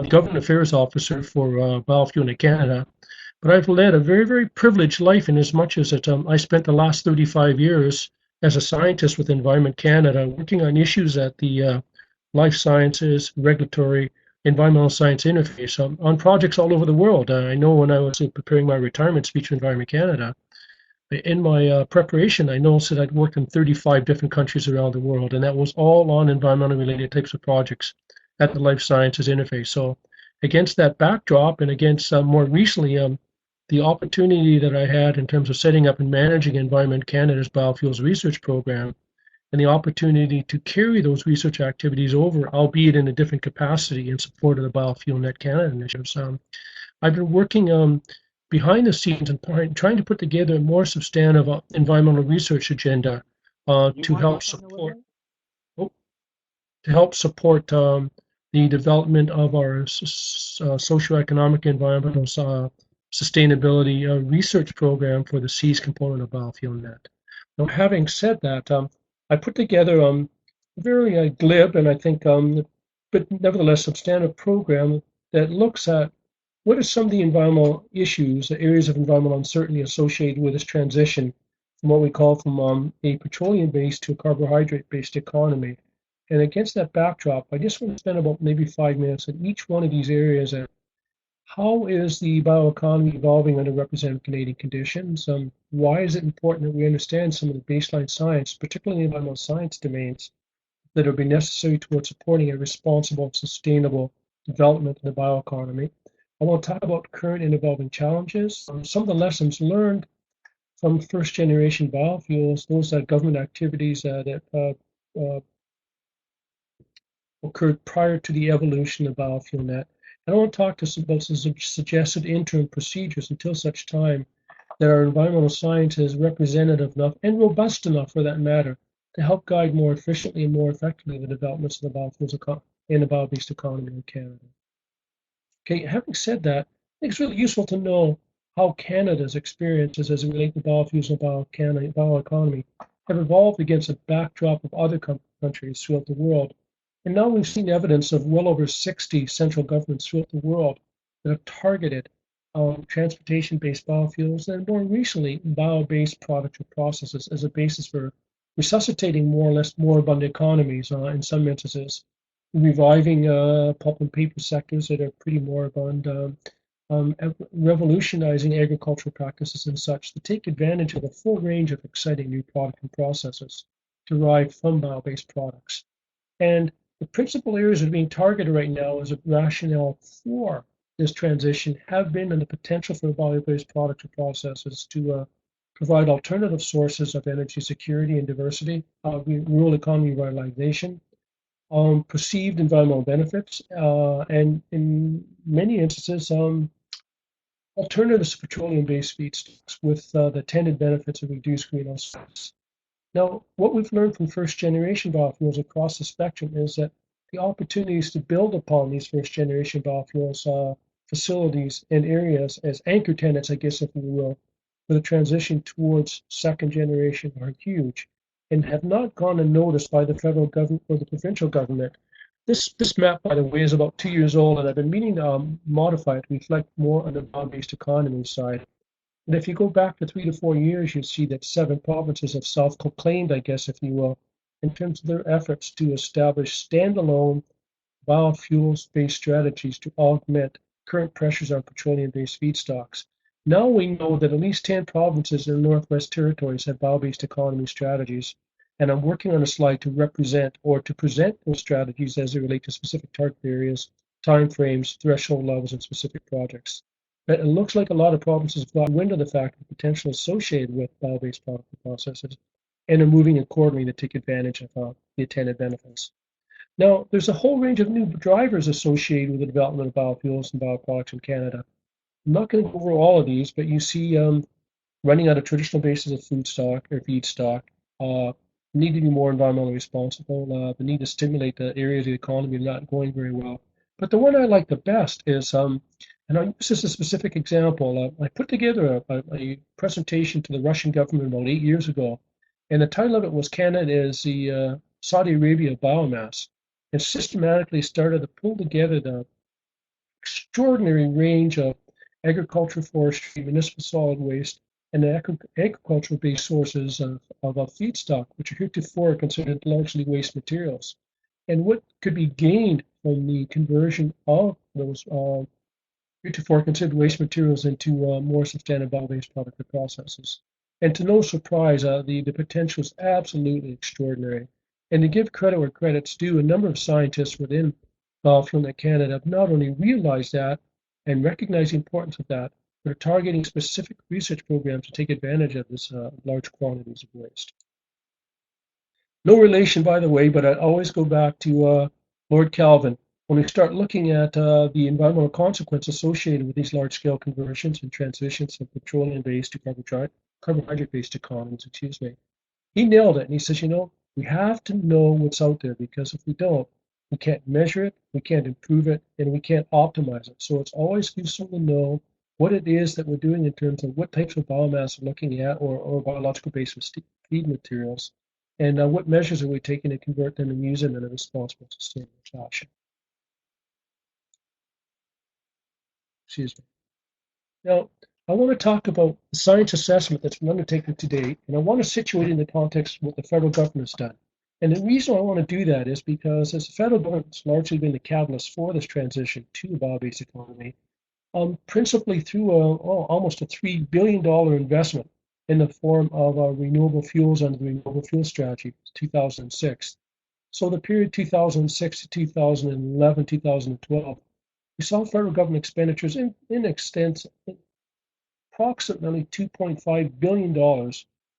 Government Affairs Officer for Biofuel in Canada. But I've led a very, very privileged life in as much as that I spent the last 35 years as a scientist with Environment Canada working on issues at the life sciences, regulatory, environmental science interface on projects all over the world. I know when I was preparing my retirement speech for Environment Canada, in my preparation, I noticed that I'd worked in 35 different countries around the world, and that was all on environmental related types of projects at the life sciences interface. So against that backdrop and against more recently the opportunity that I had in terms of setting up and managing Environment Canada's biofuels research program and the opportunity to carry those research activities over, albeit in a different capacity in support of the Biofuel Net Canada initiatives. I've been working behind the scenes and trying to put together a more substantive environmental research agenda to help support oh, the development of our socioeconomic environmental sustainability research program for the C's component of Biofuel Net. Now, having said that, I put together a very glib and I think, but nevertheless substantive program that looks at what are some of the environmental issues, the areas of environmental uncertainty associated with this transition from what we call from a petroleum-based to a carbohydrate-based economy. And against that backdrop, I just want to spend about maybe 5 minutes in each one of these areas. How is the bioeconomy evolving under represented Canadian conditions? Why is it important that we understand some of the baseline science, particularly in the environmental science domains, that will be necessary towards supporting a responsible, sustainable development in the bioeconomy? I want to talk about current and evolving challenges, some of the lessons learned from first generation biofuels, those government activities that occurred prior to the evolution of Biofuel Net. And I want to talk to us about some suggested interim procedures until such time that our environmental science is representative enough and robust enough, for that matter, to help guide more efficiently and more effectively the developments of the biofuels and the bio-based economy in Canada. Okay, having said that, I think it's really useful to know how Canada's experiences as it relates to biofuels and bioeconomy have evolved against a backdrop of other countries throughout the world. And now we've seen evidence of well over 60 central governments throughout the world that have targeted transportation-based biofuels and more recently bio-based products or processes as a basis for resuscitating more or less more abundant economies in some instances, reviving pulp and paper sectors that are pretty moribund, revolutionizing agricultural practices and such to take advantage of a full range of exciting new products and processes derived from bio-based products. And the principal areas that are being targeted right now as a rationale for this transition have been and the potential for bio-based products and processes to provide alternative sources of energy security and diversity, rural economy revitalization, perceived environmental benefits, and in many instances, alternatives to petroleum-based feedstocks with the attendant benefits of reduced greenhouse gas. Now, what we've learned from first-generation biofuels across the spectrum is that the opportunities to build upon these first-generation biofuels facilities and areas as anchor tenants, I guess, if you will, for the transition towards second generation are huge and have not gone unnoticed by the federal government or the provincial government. This map, by the way, is about 2 years old, and I've been meaning to modify it to reflect more on the bio-based economy side. And if you go back to 3 to 4 years, you see that 7 provinces have self-proclaimed, I guess, if you will, in terms of their efforts to establish standalone biofuels-based strategies to augment current pressures on petroleum-based feedstocks. Now we know that at least 10 provinces in the Northwest Territories have bio-based economy strategies, and I'm working on a slide to represent or to present those strategies as they relate to specific target areas, timeframes, threshold levels, and specific projects. But it looks like a lot of provinces have got wind of the fact of the potential associated with bio-based product processes and are moving accordingly to take advantage of the attendant benefits. Now, there's a whole range of new drivers associated with the development of biofuels and bioproducts in Canada. I'm not going to go over all of these, but you see running out of traditional bases of feedstock, need to be more environmentally responsible, the need to stimulate the areas of the economy not going very well. But the one I like the best is, and I'll use this as a specific example, I put together a presentation to the Russian government about 8 years ago, and the title of it was Canada is the Saudi Arabia of Biomass, and systematically started to pull together the extraordinary range of agriculture, forestry, municipal solid waste, and agricultural-based sources of feedstock, which are heretofore considered largely waste materials. And what could be gained from the conversion of those heretofore considered waste materials into more substantive bio-based product or processes. And to no surprise, the potential is absolutely extraordinary. And to give credit where credit's due, a number of scientists within Biofuel Net Canada have not only realized that and recognized the importance of that, but are targeting specific research programs to take advantage of this large quantities of waste. No relation, by the way, but I always go back to Lord Kelvin. When we start looking at the environmental consequence associated with these large-scale conversions and transitions from petroleum-based to carbohydrate-based economies, he nailed it. And he says, we have to know what's out there, because if we don't, we can't measure it, we can't improve it, and we can't optimize it. So it's always useful to know what it is that we're doing in terms of what types of biomass we're looking at, or biological-based feed materials, and what measures are we taking to convert them and use them in a responsible, sustainable fashion. Excuse me. Now, I want to talk about the science assessment that's been undertaken to date, and I want to situate it in the context of what the federal government has done. And the reason I want to do that is because as the federal government's largely been the catalyst for this transition to a bio-based economy, principally through almost a $3 billion investment in the form of renewable fuels under the Renewable Fuel Strategy, 2006. So the period 2006 to 2011, 2012, we saw federal government expenditures in extent approximately $2.5 billion,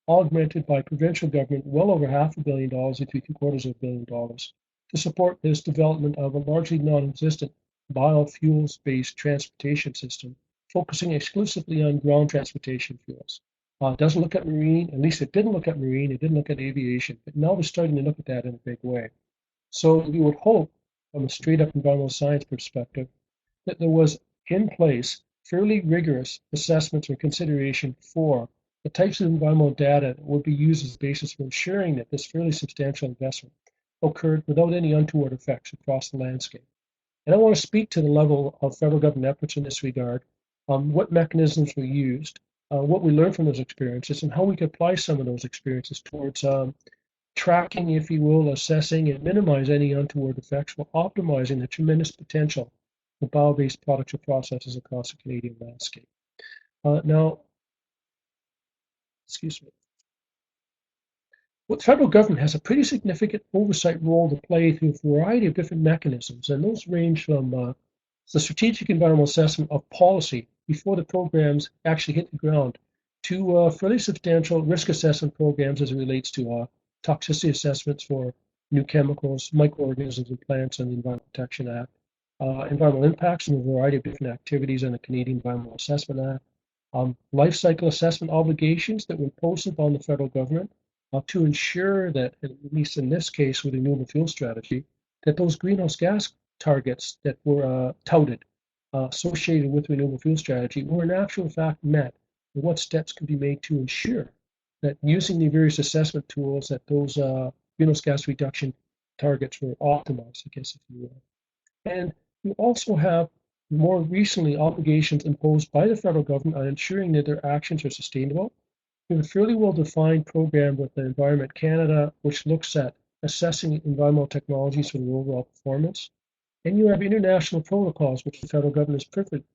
augmented by provincial government well over $500 million to $750 million to support this development of a largely non-existent biofuels-based transportation system, focusing exclusively on ground transportation fuels. It doesn't look at marine, at least it didn't look at marine, it didn't look at aviation, but now we're starting to look at that in a big way. So we would hope, from a straight-up environmental science perspective, that there was in place fairly rigorous assessments or consideration for the types of environmental data that would be used as a basis for ensuring that this fairly substantial investment occurred without any untoward effects across the landscape. And I want to speak to the level of federal government efforts in this regard, what mechanisms were used, what we learned from those experiences, and how we could apply some of those experiences towards tracking, if you will, assessing and minimize any untoward effects while optimizing the tremendous potential for bio-based products or processes across the Canadian landscape. Now, excuse me. Well, the federal government has a pretty significant oversight role to play through a variety of different mechanisms, and those range from the strategic environmental assessment of policy before the programs actually hit the ground to fairly substantial risk assessment programs as it relates to toxicity assessments for new chemicals, microorganisms in plants, and the Environmental Protection Act, environmental impacts from a variety of different activities in the Canadian Environmental Assessment Act, life cycle assessment obligations that were imposed upon the federal government to ensure that, at least in this case with the renewable fuel strategy, that those greenhouse gas targets that were touted associated with the renewable fuel strategy were in actual fact met, and what steps could be made to ensure that using the various assessment tools that those greenhouse gas reduction targets were optimized, I guess, if you will. And you also have more recently obligations imposed by the federal government on ensuring that their actions are sustainable. We have a fairly well-defined program with the Environment Canada, which looks at assessing environmental technologies for their overall performance. And you have international protocols, which the federal government is perfect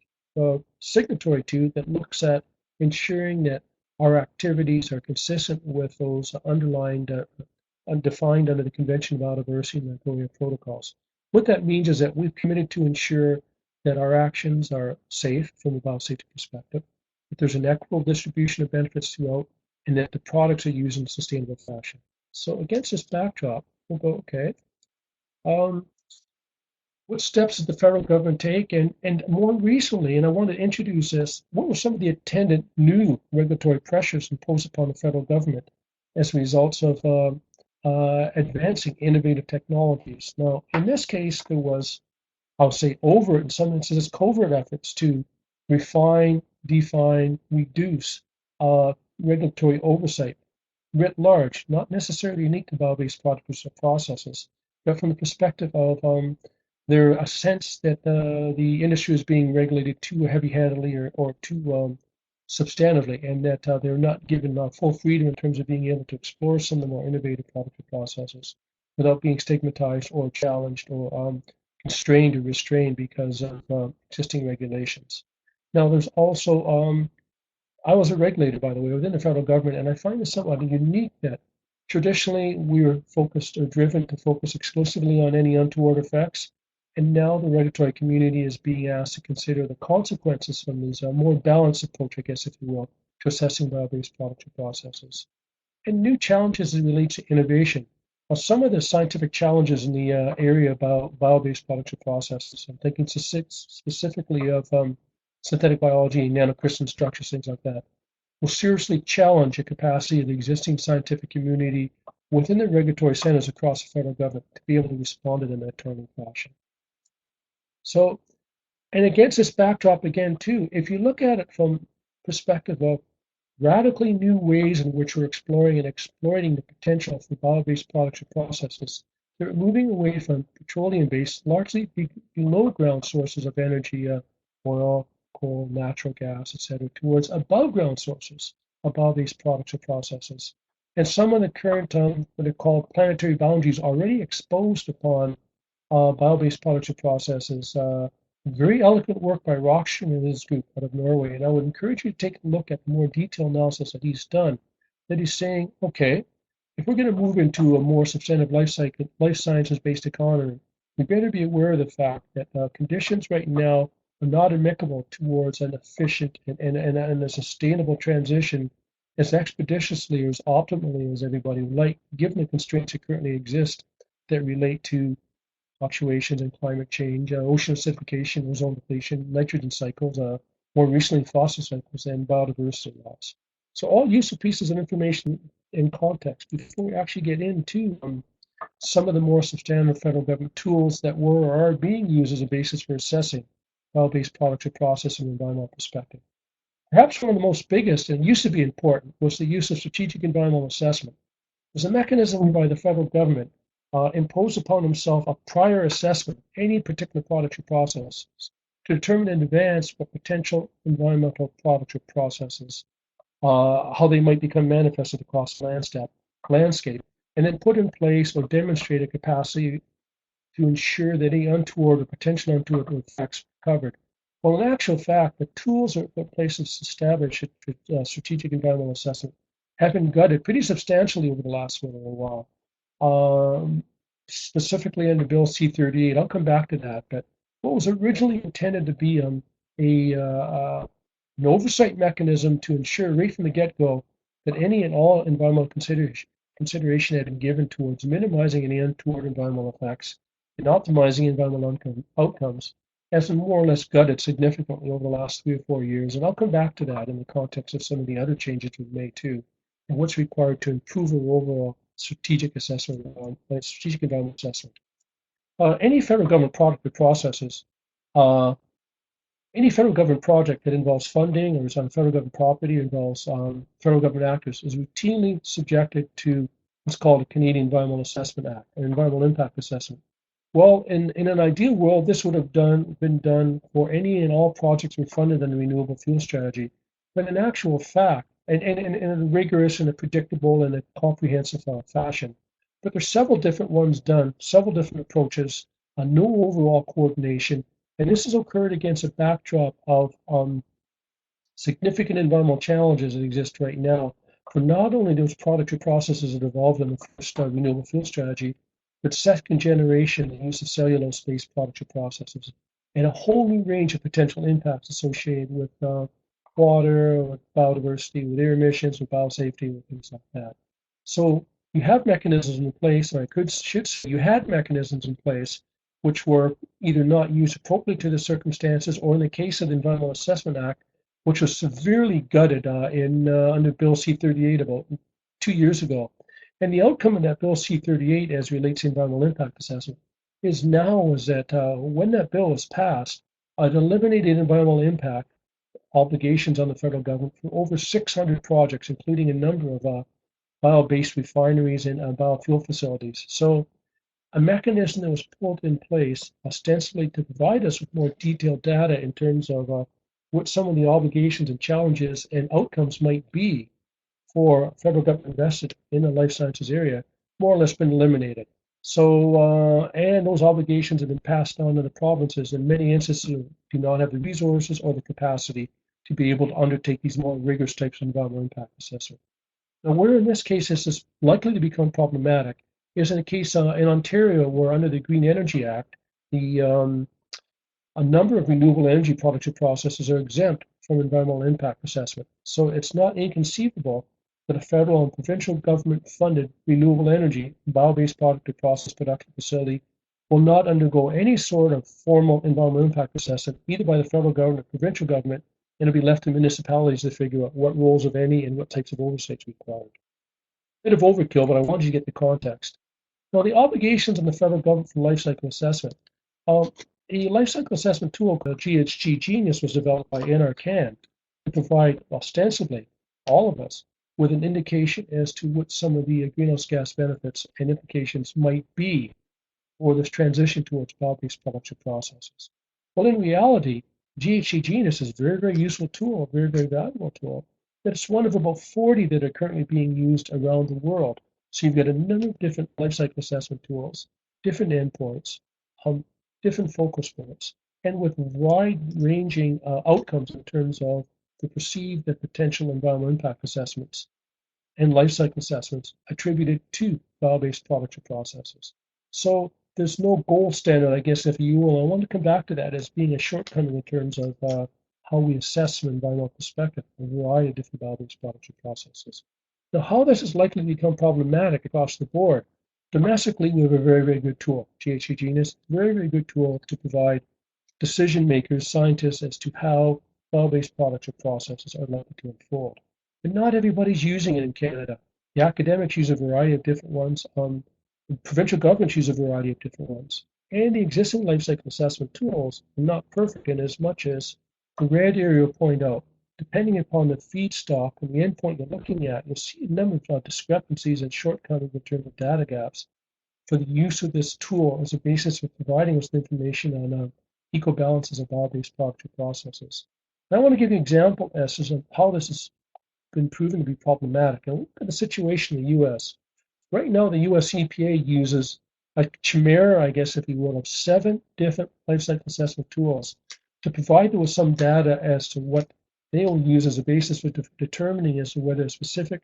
signatory to, that looks at ensuring that our activities are consistent with those underlined, defined under the Convention of Biodiversity and Nagoya protocols. What that means is that we've committed to ensure that our actions are safe from a biosafety perspective, that there's an equitable distribution of benefits throughout, and that the products are used in a sustainable fashion. So against this backdrop, we'll go, okay, what steps did the federal government take? And more recently, and I want to introduce this, what were some of the attendant new regulatory pressures imposed upon the federal government as a result of advancing innovative technologies? Now, in this case, there was, I'll say, overt, in some instances, covert efforts to refine, define, reduce regulatory oversight writ large, not necessarily unique to bio-based products or processes, but from the perspective of there's a sense that the industry is being regulated too heavy-handedly or too substantively, and that they're not given full freedom in terms of being able to explore some of the more innovative product processes without being stigmatized or challenged or constrained or restrained because of existing regulations. Now, there's also I was a regulator, by the way, within the federal government, and I find it somewhat unique that traditionally we were focused or driven to focus exclusively on any untoward effects, and now the regulatory community is being asked to consider the consequences from these more balanced approach, I guess, if you will, to assessing bio-based products or processes. And new challenges as it relates to innovation. Now, some of the scientific challenges in the area about bio-based products or processes, I'm thinking specifically of synthetic biology, nanocrystalline structures, things like that, will seriously challenge the capacity of the existing scientific community within the regulatory centers across the federal government to be able to respond to them in a timely fashion. So, and against this backdrop again, too, if you look at it from perspective of radically new ways in which we're exploring and exploiting the potential for bio-based products or processes, they're moving away from petroleum-based, largely below ground sources of energy, oil, coal, natural gas, etc., towards above ground sources of bio-based products or processes. And some of the current, what are called planetary boundaries already exposed upon bio-based products or processes. Very eloquent work by Rockstrom and his group out of Norway. And I would encourage you to take a look at the more detailed analysis that he's done, that he's saying, okay, if we're going to move into a more substantive life sciences-based economy, we better be aware of the fact that conditions right now are not amicable towards an efficient and a sustainable transition as expeditiously or as optimally as everybody would like, given the constraints that currently exist that relate to fluctuations in climate change, ocean acidification, ozone depletion, nitrogen cycles, more recently fossil cycles, and biodiversity loss. So all useful pieces of information in context before we actually get into some of the more substantive federal government tools that were or are being used as a basis for assessing bio-based products or process from an environmental perspective. Perhaps one of the most biggest and used to be important was the use of strategic environmental assessment. There's a mechanism by the federal government impose upon himself a prior assessment of any particular product or process to determine in advance what potential environmental products or processes, how they might become manifested across the landscape, and then put in place or demonstrate a capacity to ensure that any untoward or potential untoward effects are covered. Well, in actual fact, the tools that places established strategic environmental assessment have been gutted pretty substantially over the last little while. Specifically under Bill C-38. I'll come back to that. But what was originally intended to be an oversight mechanism to ensure right from the get-go that any and all environmental consideration had been given towards minimizing any untoward environmental effects and optimizing environmental outcomes has been more or less gutted significantly over the last 3 or 4 years. And I'll come back to that in the context of some of the other changes we've made too, and what's required to improve our overall strategic environment assessment. Any federal government product or processes, any federal government project that involves funding or is on federal government property or involves federal government actors is routinely subjected to what's called a Canadian Environmental Assessment Act, an environmental impact assessment. Well, in an ideal world, this would have been done for any and all projects were funded under the renewable fuel strategy. But in actual fact, and in a rigorous and a predictable and a comprehensive fashion. But there's several different ones done, several different approaches, no overall coordination, and this has occurred against a backdrop of significant environmental challenges that exist right now for not only those products or processes that evolved in the first renewable fuel strategy, but second generation use of cellulose-based products or processes, and a whole new range of potential impacts associated with water, with biodiversity, with air emissions, with biosafety, with things like that. So you have mechanisms in place, or should say you had mechanisms in place which were either not used appropriately to the circumstances, or in the case of the Environmental Assessment Act, which was severely gutted under Bill C-38 about 2 years ago. And the outcome of that Bill C-38 as relates to environmental impact assessment is that when that bill was passed, it eliminated environmental impact obligations on the federal government for over 600 projects, including a number of bio-based refineries and biofuel facilities. So a mechanism that was put in place ostensibly to provide us with more detailed data in terms of what some of the obligations and challenges and outcomes might be for federal government invested in the life sciences area, more or less been eliminated. So, and those obligations have been passed on to the provinces. In many instances, do not have the resources or the capacity to be able to undertake these more rigorous types of environmental impact assessment. Now, where in this case this is likely to become problematic is in a case in Ontario where under the Green Energy Act, the a number of renewable energy products or processes are exempt from environmental impact assessment. So it's not inconceivable that a federal and provincial government funded renewable energy, bio-based product or process production facility will not undergo any sort of formal environmental impact assessment, either by the federal government or provincial government, and it'll be left to municipalities to figure out what roles, of any, and what types of oversight is required. Bit of overkill, but I wanted you to get the context. Now, the obligations on the federal government for life cycle assessment. A life cycle assessment tool called GHG Genius was developed by NRCan to provide ostensibly all of us with an indication as to what some of the greenhouse gas benefits and implications might be for this transition towards bio-based products or processes. Well, in reality, GHG Genius is a very, very useful tool, a very, very valuable tool. But it's one of about 40 that are currently being used around the world. So you've got a number of different life cycle assessment tools, different endpoints, different focus points, and with wide-ranging outcomes in terms of the perceived and potential environmental impact assessments and life cycle assessments attributed to bio-based products or processes. So there's no gold standard, I guess, if you will. I want to come back to that as being a shortcoming in terms of how we assess from an environmental perspective a variety of different bio-based products or processes. Now, how this is likely to become problematic across the board. Domestically, we have a very, very good tool, GHG Genius, very, very good tool to provide decision makers, scientists, as to how bio-based products or processes are likely to unfold. But not everybody's using it in Canada. The academics use a variety of different ones. Provincial governments use a variety of different ones. And the existing life cycle assessment tools are not perfect in as much as the red area will point out, depending upon the feedstock and the endpoint you're looking at, you'll see a number of discrepancies and shortcomings in terms of data gaps for the use of this tool as a basis for providing us information on eco-balances of bio-based products or processes. And I want to give you an example as to how this has been proven to be problematic. And look at the situation in the U.S. Right now, the U.S. EPA uses a chimera, I guess, if you will, of 7 different life cycle assessment tools to provide them with some data as to what they will use as a basis for determining as to whether a specific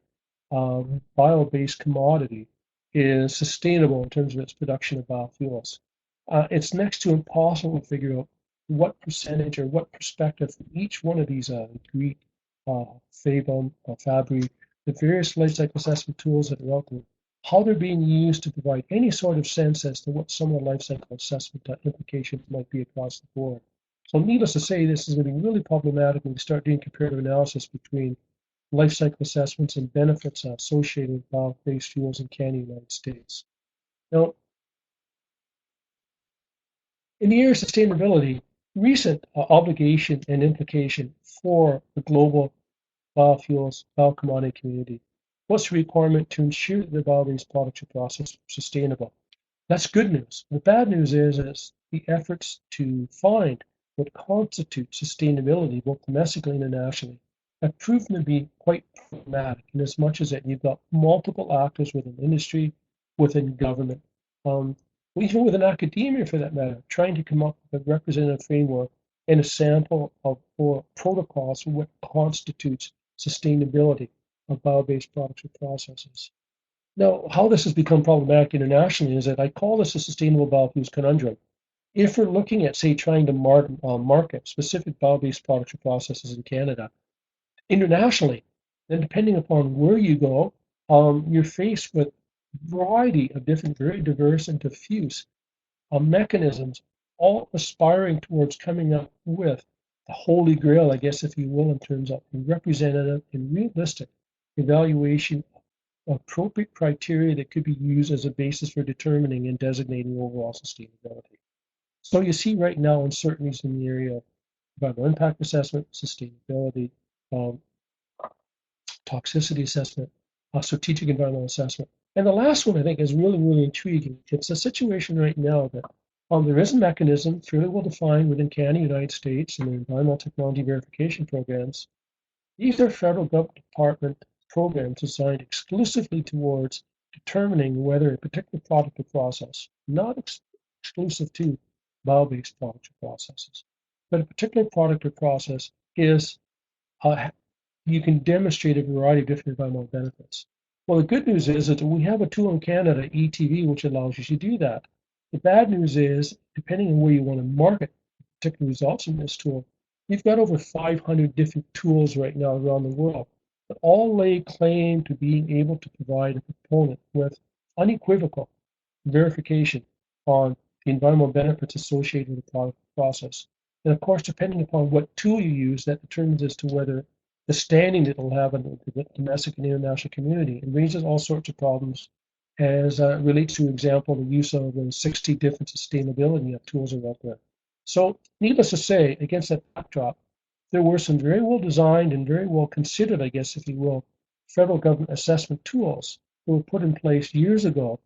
bio-based commodity is sustainable in terms of its production of biofuels. It's next to impossible to figure out what percentage or what perspective from each one of these GREET, FABUM, FABRI, the various life cycle assessment tools that are out there, how they're being used to provide any sort of sense as to what some of the life cycle assessment implications might be across the board. So needless to say, this is going to be really problematic when we start doing comparative analysis between life cycle assessments and benefits associated with bio-based fuels in Canada and the United States. Now, in the area of sustainability, recent obligation and implication for the global biofuels, biocommodity community. What's the requirement to ensure that the bio-based products or processes are sustainable? That's good news. The bad news is the efforts to find what constitutes sustainability, both domestically and internationally, have proven to be quite problematic in as much as that you've got multiple actors within industry, within government, even within academia for that matter, trying to come up with a representative framework and a sample of or protocols for what constitutes sustainability of bio-based products or processes. Now, how this has become problematic internationally is that I call this a sustainable biofuels conundrum. If we're looking at, say, trying to market specific bio-based products or processes in Canada, internationally, then depending upon where you go, you're faced with a variety of different, very diverse and diffuse mechanisms, all aspiring towards coming up with the holy grail, I guess, if you will, in terms of representative and realistic evaluation of appropriate criteria that could be used as a basis for determining and designating overall sustainability. So you see right now uncertainties in the area of environmental impact assessment, sustainability, toxicity assessment, strategic environmental assessment. And the last one I think is really, really intriguing. It's a situation right now that there is a mechanism fairly well defined within Canada, United States, and the environmental technology verification programs. These are federal government department programs designed exclusively towards determining whether a particular product or process, not exclusive to bio-based products or processes, but a particular product or process is uh, you can demonstrate a variety of different environmental benefits. Well, the good news is that we have a tool in Canada, ETV, which allows you to do that. The bad news is, depending on where you want to market particular results in this tool, you've got over 500 different tools right now around the world that all lay claim to being able to provide a proponent with unequivocal verification on the environmental benefits associated with the product process. And of course, depending upon what tool you use, that determines as to whether the standing that it'll have in the domestic and international community. It raises all sorts of problems as relates to, for example, the use of the 60 different sustainability tools are out there. So, needless to say, against that backdrop, there were some very well designed and very well considered, I guess, if you will, federal government assessment tools that were put in place years ago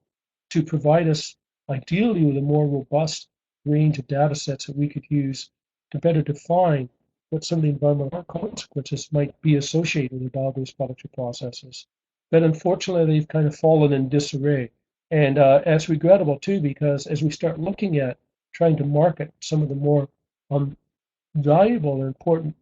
to provide us ideally with a more robust range of data sets that we could use to better define what some of the environmental consequences might be associated with bio-based products or processes. But unfortunately, they've kind of fallen in disarray. And that's regrettable too, because as we start looking at trying to market some of the more valuable and important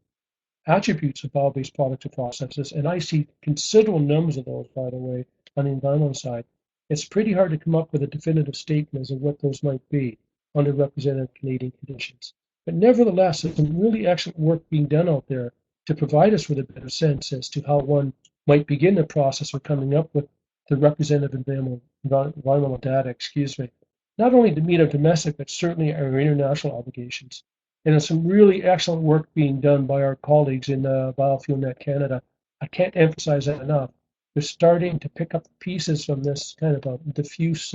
attributes of bio-based products or processes, and I see considerable numbers of those, by the way, on the environmental side, it's pretty hard to come up with a definitive statement as to what those might be under represented Canadian conditions. But nevertheless, there's some really excellent work being done out there to provide us with a better sense as to how one might begin the process of coming up with the representative environmental data, not only to meet our domestic, but certainly our international obligations. And there's some really excellent work being done by our colleagues in Biofuel Net Canada. I can't emphasize that enough. They're starting to pick up pieces from this kind of a diffuse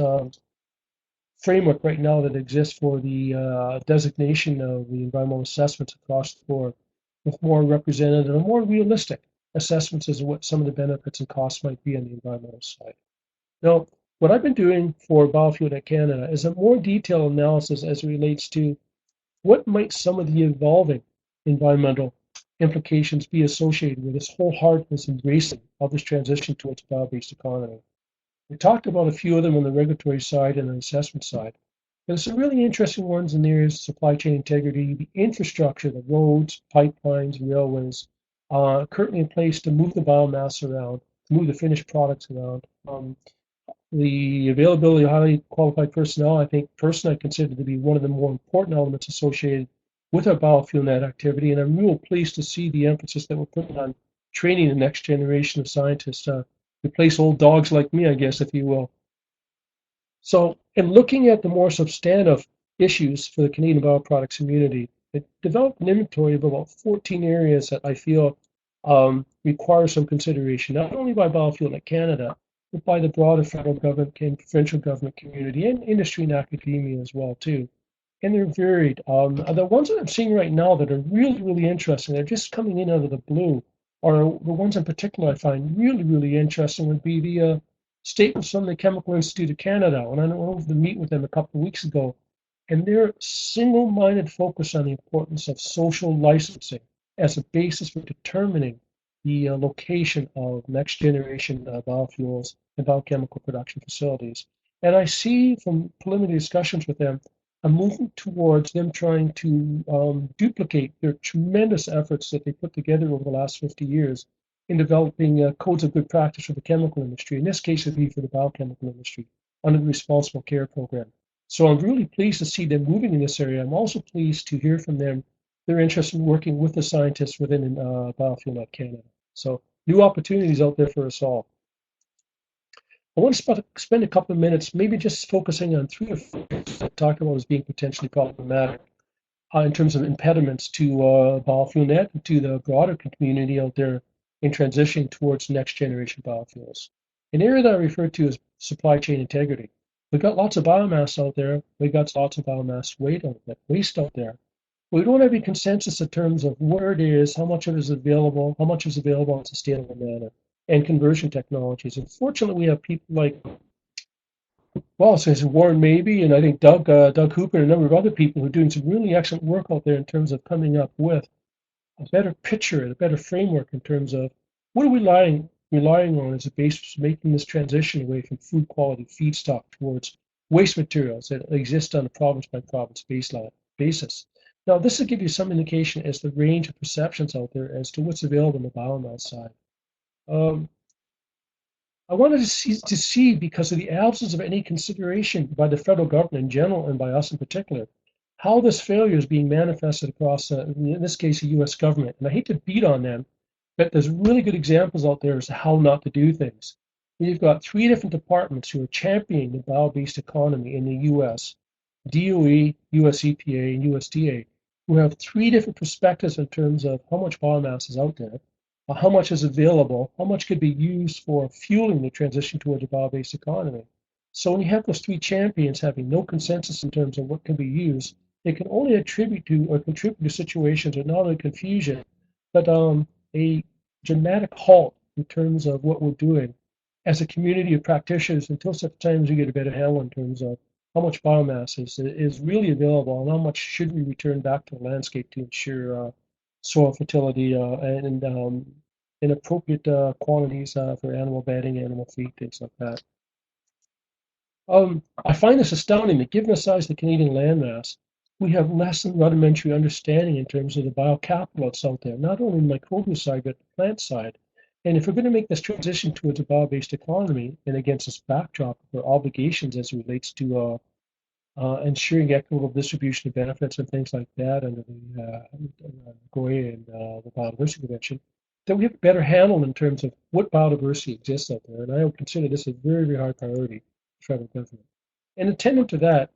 framework right now that exists for the designation of the environmental assessments across the board, with more representative and more realistic assessments as to what some of the benefits and costs might be on the environmental side. Now, what I've been doing for Biofuel Net Canada is a more detailed analysis as it relates to what might some of the evolving environmental implications be associated with this wholeheartedness embracing of this transition towards a bio-based economy. We talked about a few of them on the regulatory side and the assessment side. There's some really interesting ones in there is supply chain integrity, the infrastructure, the roads, pipelines, railways, currently in place to move the biomass around, to move the finished products around. The availability of highly qualified personnel, I think personally I consider to be one of the more important elements associated with our biofuel net activity, and I'm real pleased to see the emphasis that we're putting on training the next generation of scientists to replace old dogs like me, I guess, if you will. So, in looking at the more substantive issues for the Canadian bioproducts community, I developed an inventory of about 14 areas that I feel require some consideration, not only by Biofuel Net Canada, but by the broader federal government and provincial government community and industry and academia as well too. And they're varied. The ones that I'm seeing right now that are really, really interesting, they're just coming in out of the blue, are the ones in particular I find really, really interesting would be the statements from the Chemical Institute of Canada. When I went over to meet with them a couple of weeks ago, and their single-minded focus on the importance of social licensing as a basis for determining the location of next generation biofuels and biochemical production facilities. And I see from preliminary discussions with them a movement towards them trying to duplicate their tremendous efforts that they put together over the last 50 years in developing codes of good practice for the chemical industry. In this case, it would be for the biochemical industry under the Responsible Care Program. So I'm really pleased to see them moving in this area. I'm also pleased to hear from them their interest in working with the scientists within Biofuel Net Canada. So new opportunities out there for us all. I want to spend a couple of minutes maybe just focusing on three or four things that I talked about as being potentially problematic in terms of impediments to Biofuel Net and to the broader community out there in transitioning towards next generation biofuels. An area that I refer to as supply chain integrity. We've got lots of biomass out there. We've got lots of biomass waste out there. We don't have a consensus in terms of where it is, how much of it is available, how much is available in a sustainable manner. and conversion technologies. And fortunately, we have people like, well, since Warren Mabey and I think Doug Hooper and a number of other people who are doing some really excellent work out there in terms of coming up with a better picture and a better framework in terms of what are we relying on as a basis for making this transition away from food quality feedstock towards waste materials that exist on a province by province basis. Now, this will give you some indication as the range of perceptions out there as to what's available on the biomass side. Um, I wanted to see, because of the absence of any consideration by the federal government in general and by us in particular, how this failure is being manifested across, in this case, the U.S. government. And I hate to beat on them, but there's really good examples out there as to how not to do things. We've got three different departments who are championing the bio-based economy in the U.S. DOE, US EPA, and USDA, who have three different perspectives in terms of how much biomass is out there, how much is available, how much could be used for fueling the transition towards a bio-based economy. So when you have those three champions having no consensus in terms of what can be used, it can only attribute to or contribute to situations of not only confusion, but a dramatic halt in terms of what we're doing as a community of practitioners until such times we get a better handle in terms of how much biomass is really available and how much should we return back to the landscape to ensure soil fertility and in appropriate quantities for animal bedding, animal feed, things like that. I find this astounding that given the size of the Canadian landmass, we have less than rudimentary understanding in terms of the biocapital that's out there, not only the microbial side, but the plant side. And if we're going to make this transition towards a bio-based economy, and against this backdrop of our obligations as it relates to ensuring equitable distribution of benefits and things like that under the GOEA and the Biodiversity Convention, that we have a better handle in terms of what biodiversity exists out there. And I would consider this a very, very high priority for federal government. And attendant to that,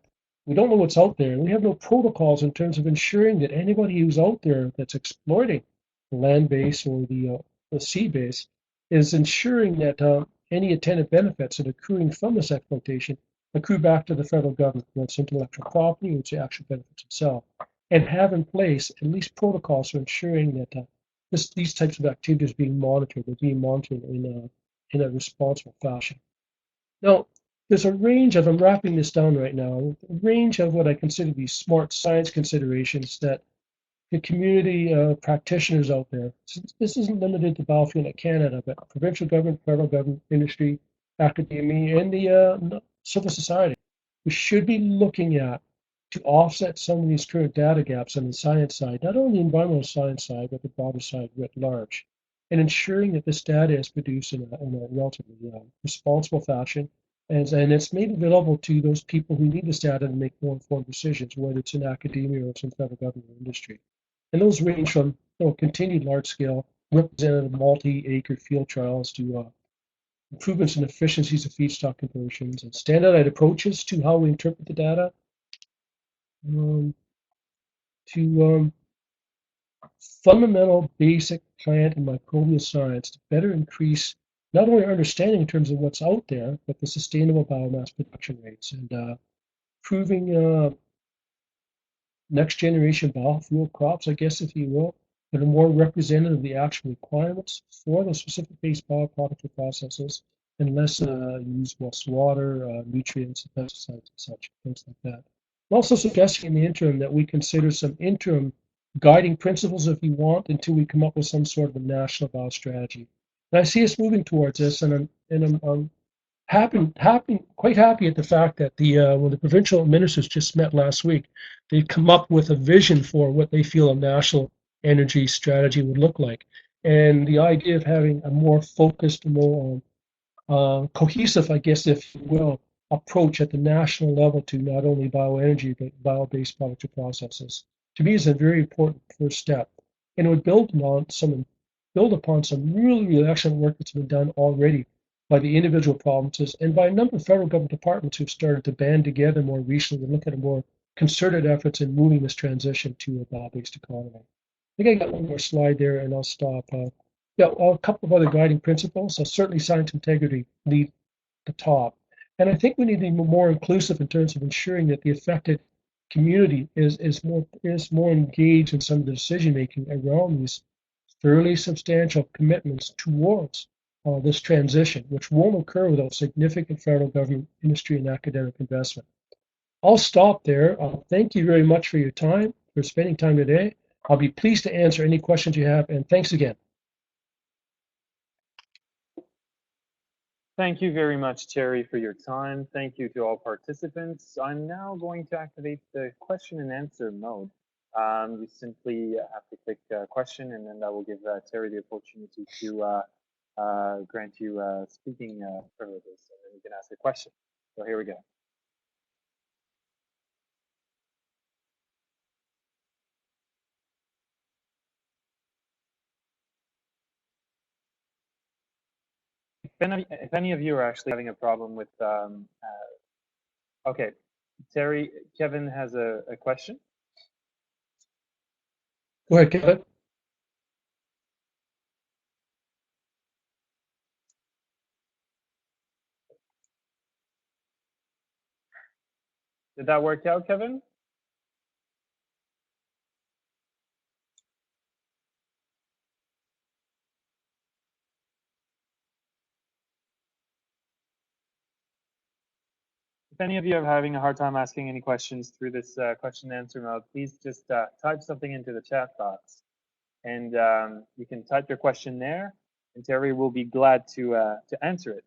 we don't know what's out there, and we have no protocols in terms of ensuring that anybody who's out there that's exploiting the land base or the sea base is ensuring that any attendant benefits that are accruing from this exploitation accrue back to the federal government, whether it's intellectual property or it's the actual benefits itself, and have in place at least protocols for ensuring that these types of activities are being monitored, in a responsible fashion. Now, there's a range of, I'm wrapping this down right now, a range of what I consider to be smart science considerations that the community practitioners out there, this isn't limited to Biofuel Canada, but provincial government, federal government, industry, academia, and the civil society, we should be looking at to offset some of these current data gaps on the science side, not only the environmental science side, but the broader side writ large, and ensuring that this data is produced in a relatively responsible fashion, and it's made available to those people who need this data to make more informed decisions, whether it's in academia or it's in federal government or industry. And those range from continued large-scale representative multi-acre field trials to improvements in efficiencies of feedstock conversions and standardized approaches to how we interpret the data, to fundamental basic plant and microbial science to better increase not only our understanding in terms of what's out there, but the sustainable biomass production rates and proving next generation biofuel crops, I guess, if you will, that are more representative of the actual requirements for the specific based bioproduct processes and less use less water, nutrients, pesticides, and such, things like that. I'm also suggesting in the interim that we consider some interim guiding principles, if you want, until we come up with some sort of a national biostrategy. And I see us moving towards this, and I'm quite happy at the fact that when the provincial ministers just met last week, they've come up with a vision for what they feel a national energy strategy would look like. And the idea of having a more focused, more cohesive, I guess, if you will, approach at the national level to not only bioenergy, but bio-based products or processes, to me is a very important first step. And it would build upon some really, really excellent work that's been done already by the individual provinces and by a number of federal government departments who've started to band together more recently and look at a more concerted efforts in moving this transition to a bio-based economy. I think I got one more slide there and I'll stop. A couple of other guiding principles. So certainly science integrity lead the top. And I think we need to be more inclusive in terms of ensuring that the affected community is more engaged in some of the decision making around these fairly substantial commitments towards this transition, which won't occur without significant federal government, industry, and academic investment. I'll stop there. Thank you very much for your time, for spending time today. I'll be pleased to answer any questions you have, and thanks again. Thank you very much, Terry, for your time. Thank you to all participants. I'm now going to activate the question and answer mode. You simply have to click question, and then that will give Terry the opportunity to grant you speaking privileges, and then you can ask a question. So here we go. If any of you are actually having a problem with, okay, Terry, Kevin has a question. Go ahead, Kevin. Did that work out, Kevin? If any of you are having a hard time asking any questions through this question and answer mode, please just type something into the chat box, and you can type your question there, and Terry will be glad to answer it.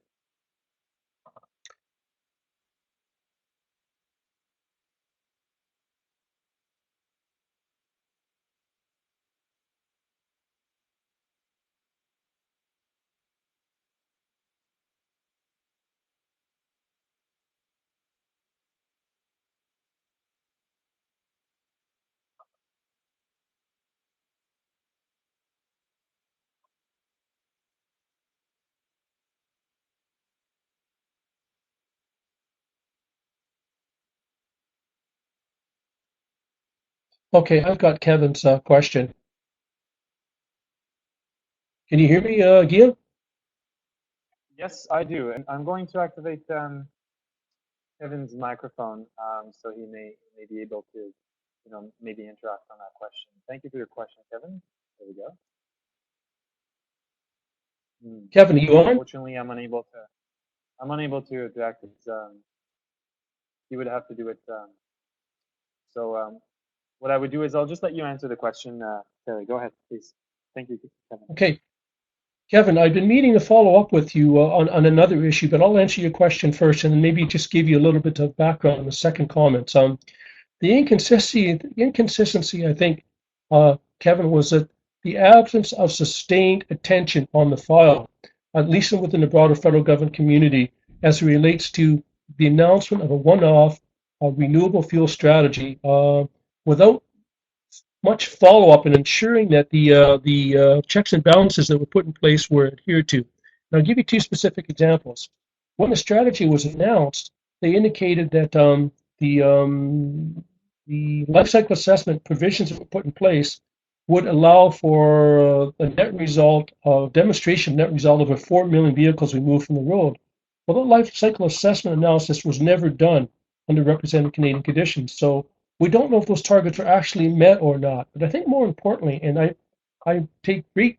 Okay, I've got Kevin's question. Can you hear me, Guillaume? Yes, I do, and I'm going to activate Kevin's microphone, so he may be able to, maybe interact on that question. Thank you for your question, Kevin. There we go. Kevin, are you on? Unfortunately, I'm unable to activate. You would have to do it. So what I would do is I'll just let you answer the question, Terry. Go ahead, please. Thank you, Kevin. Okay. Kevin, I've been meaning to follow up with you on another issue, but I'll answer your question first and then maybe just give you a little bit of background in the second comment. The inconsistency, I think, Kevin, was that the absence of sustained attention on the file, at least within the broader federal government community, as it relates to the announcement of a one-off renewable fuel strategy without much follow-up in ensuring that the checks and balances that were put in place were adhered to. And I'll give you two specific examples. When the strategy was announced, they indicated that the life cycle assessment provisions that were put in place would allow for a net result of demonstration net result of over 4 million vehicles removed from the road. Well, the life cycle assessment analysis was never done under represented Canadian conditions. So we don't know if those targets are actually met or not. But I think more importantly, and I take great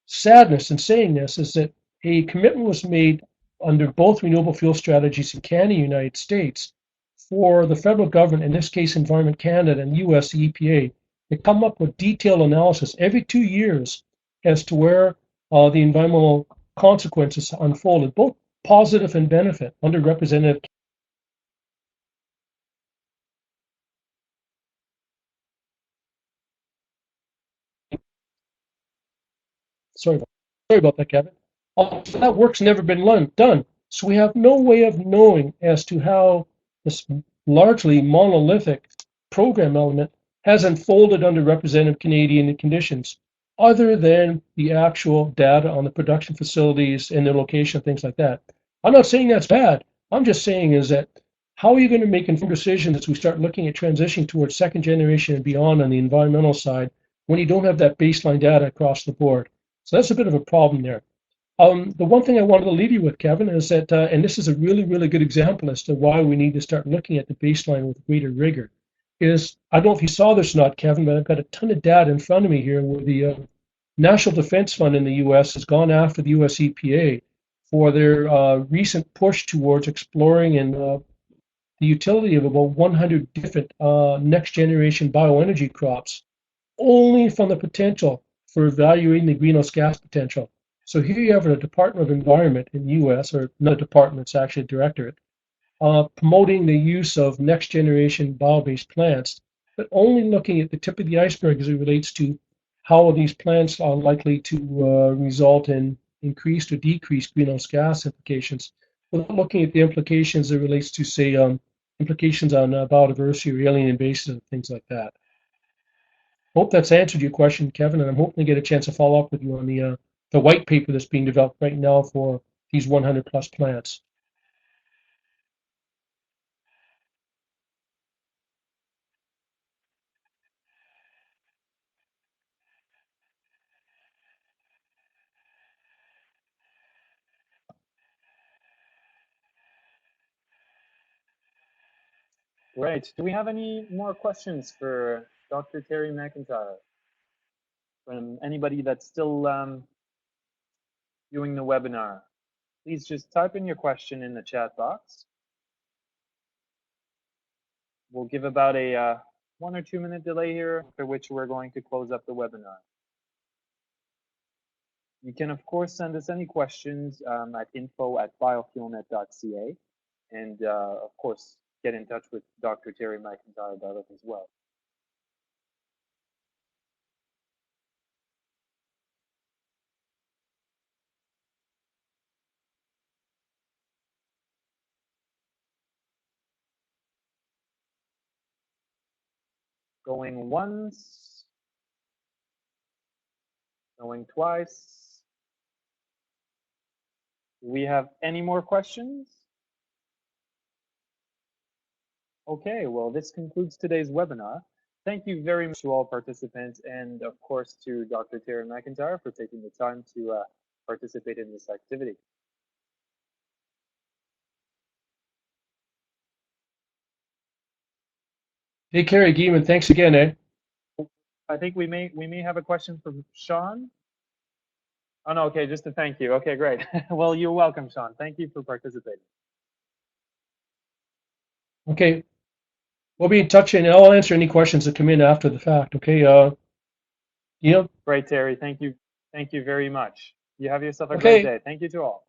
sadness in saying this, is that a commitment was made under both renewable fuel strategies in Canada and the United States for the federal government, in this case Environment Canada and US the EPA, to come up with detailed analysis every 2 years as to where the environmental consequences unfolded, both positive and benefit, underrepresented. Sorry about that, Kevin. That work's never been done. So we have no way of knowing as to how this largely monolithic program element has unfolded under representative Canadian conditions, other than the actual data on the production facilities and their location, things like that. I'm not saying that's bad. I'm just saying is that how are you going to make informed decisions as we start looking at transitioning towards second generation and beyond on the environmental side when you don't have that baseline data across the board? So that's a bit of a problem there. The one thing I wanted to leave you with, Kevin, is that, and this is a really, really good example as to why we need to start looking at the baseline with greater rigor, is, I don't know if you saw this or not, Kevin, but I've got a ton of data in front of me here where National Defense Fund in the U.S. has gone after the U.S. EPA for their recent push towards exploring and the utility of about 100 different next generation bioenergy crops, only from the potential for evaluating the greenhouse gas potential. So here you have a Department of Environment in the U.S., or not a department, it's actually a directorate, promoting the use of next generation bio-based plants, but only looking at the tip of the iceberg as it relates to how these plants are likely to result in increased or decreased greenhouse gas implications, without looking at the implications that relates to, say, implications on biodiversity or alien invasives and things like that. Hope that's answered your question, Kevin, and I'm hoping to get a chance to follow up with you on the white paper that's being developed right now for these 100 plus plants. Great. Do we have any more questions for Dr. Terry McIntyre? From anybody that's still viewing the webinar, please just type in your question in the chat box. We'll give about a 1 or 2 minute delay here, after which we're going to close up the webinar. You can, of course, send us any questions at info@biofuelnet.ca, and of course, get in touch with Dr. Terry McIntyre about it as well. Going once, going twice. Do we have any more questions? Okay, well, this concludes today's webinar. Thank you very much to all participants, and of course to Dr. Terry McIntyre for taking the time to participate in this activity. Hey, Kerry Geeman, thanks again, eh? I think we may have a question from Sean. Oh no, okay, just a thank you. Okay, great. Well, you're welcome, Sean. Thank you for participating. Okay, we'll be in touch, and I'll answer any questions that come in after the fact. Okay, Great, Terry. Thank you. Thank you very much. You have yourself a Okay. great day. Thank you to all.